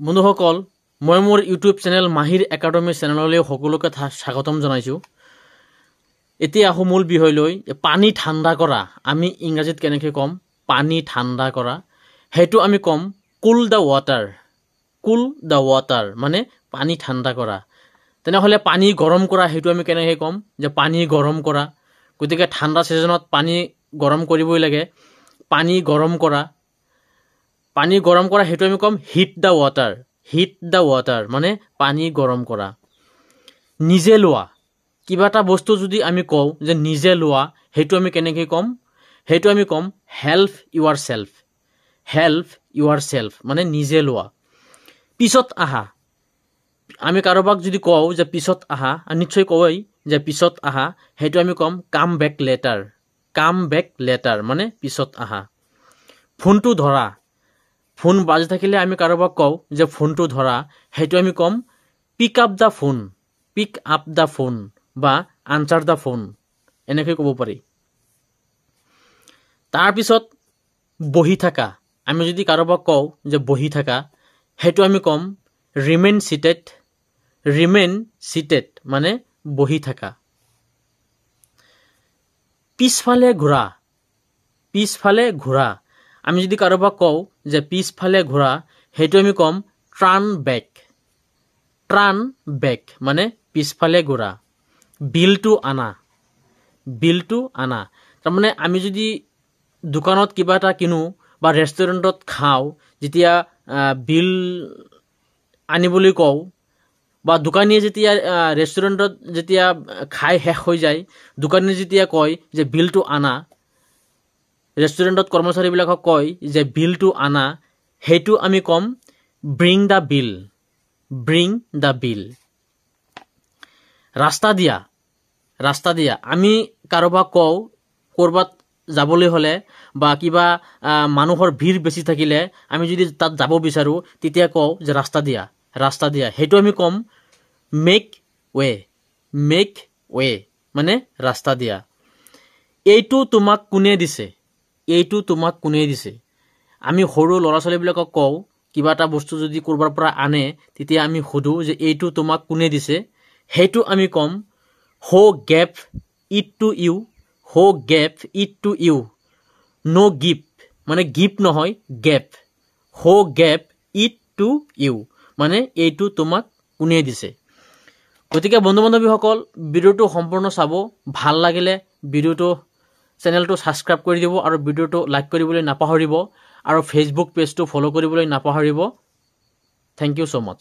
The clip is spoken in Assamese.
বন্ধুসকল মই মোৰ ইউটিউব চেনেল মাহিৰ একাডেমি চেনেললৈ সকলোকে স্বাগতম জনাইছো। এতিয়া আহো মূল বিষয়লৈ। পানী ঠাণ্ডা কৰা আমি ইংৰাজীত কেনেকৈ কম পানী ঠাণ্ডা কৰা, সেইটো আমি কম cool the water. Cool the water মানে পানী ঠাণ্ডা কৰা। তেনেহ'লে পানী গৰম কৰা সেইটো আমি কেনেকৈ কম যে পানী গৰম কৰা। গতিকে ঠাণ্ডা ছিজনত পানী গৰম কৰিবই লাগে। পানী গৰম কৰা, পানী গৰম কৰা সেইটো আমি কম heat the water. Heat the water মানে পানী গৰম কৰা। নিজে লোৱা, কিবা এটা বস্তু যদি আমি কওঁ যে নিজে লোৱা, সেইটো আমি কেনেকৈ ক'ম? সেইটো আমি ক'ম হেল্প ইউৰ চেল্ফ। হেল্প ইউৰ চেল্ফ মানে নিজে লোৱা। পিছত আহা, আমি কাৰোবাক যদি কওঁ যে পিছত আহা, নিশ্চয় কওঁৱেই যে পিছত আহা, সেইটো আমি ক'ম come back later. Come back later মানে পিছত আহা। ফোনটো ধৰা, ফোন বাজি থাকিলে আমি কাৰোবাক কওঁ যে ফোনটো ধৰা, সেইটো আমি ক'ম pick up the phone. Pick up the phone বা আনচাৰ দ্য ফোন এনেকৈ ক'ব পাৰি। তাৰপিছত বহি থাকা, আমি যদি কাৰোবাক কওঁ যে বহি থাকা, সেইটো আমি ক'ম ৰিমেইন চিটেড। ৰিমেইন চিটেড মানে বহি থাকা। পিছফালে ঘূৰা, পিছফালে ঘূৰা, আমি যদি কাৰোবাক কওঁ যে পিছফালে ঘূৰা, সেইটো আমি ক'ম টাৰ্ণ বেক। টাৰ্ণ বেক মানে পিছফালে ঘূৰা। বিলটো আনা, বিলটো আনা, তাৰমানে আমি যদি দোকানত কিবা এটা কিনো বা ৰেষ্টুৰেণ্টত খাওঁ, যেতিয়া বিল আনিবলৈ কওঁ বা দোকানীয়ে যেতিয়া ৰেষ্টুৰেণ্টত যেতিয়া খাই শেষ হৈ যায়, দোকানীয়ে যেতিয়া কয় যে বিলটো আনা, ৰেষ্টুৰেণ্টত কৰ্মচাৰীবিলাকক কয় যে বিলটো আনা, সেইটো আমি ক'ম bring the bill. Bring the বিল। ৰাস্তা দিয়া, ৰাস্তা দিয়া, আমি কাৰোবাক কওঁ ক'ৰবাত যাবলৈ হ'লে বা কিবা মানুহৰ ভিৰ বেছি থাকিলে আমি যদি তাত যাব বিচাৰোঁ, তেতিয়া কওঁ যে ৰাস্তা দিয়া, ৰাস্তা দিয়া, সেইটো আমি ক'ম মেক ৱে। মেক ৱে মানে ৰাস্তা দিয়া। এইটো তোমাক কোনে দিছে? এইটো তোমাক কোনে দিছে? আমি সৰু ল'ৰা ছোৱালীবিলাকক কওঁ কিবা এটা বস্তু যদি ক'ৰবাৰ পৰা আনে, তেতিয়া আমি সোধোঁ যে এইটো তোমাক কোনে দিছে? সেইটো আমি ক'ম who gave it to you. Who gave it to you. No gift মানে গিফ্ট নহয়, gave. Who gave it to you মানে এইটো তোমাক কোনে দিছে। গতিকে বন্ধু বান্ধৱীসকল, ভিডিঅ'টো সম্পূৰ্ণ চাব। ভাল লাগিলে ভিডিঅ'টো চেনেলটো ছাবস্ক্ৰাইব কৰি দিব আৰু ভিডিঅ'টো লাইক কৰিবলৈ নাপাহৰিব আৰু ফেচবুক পেজটো ফ'ল' কৰিবলৈ নাপাহৰিব। Thank you so' much.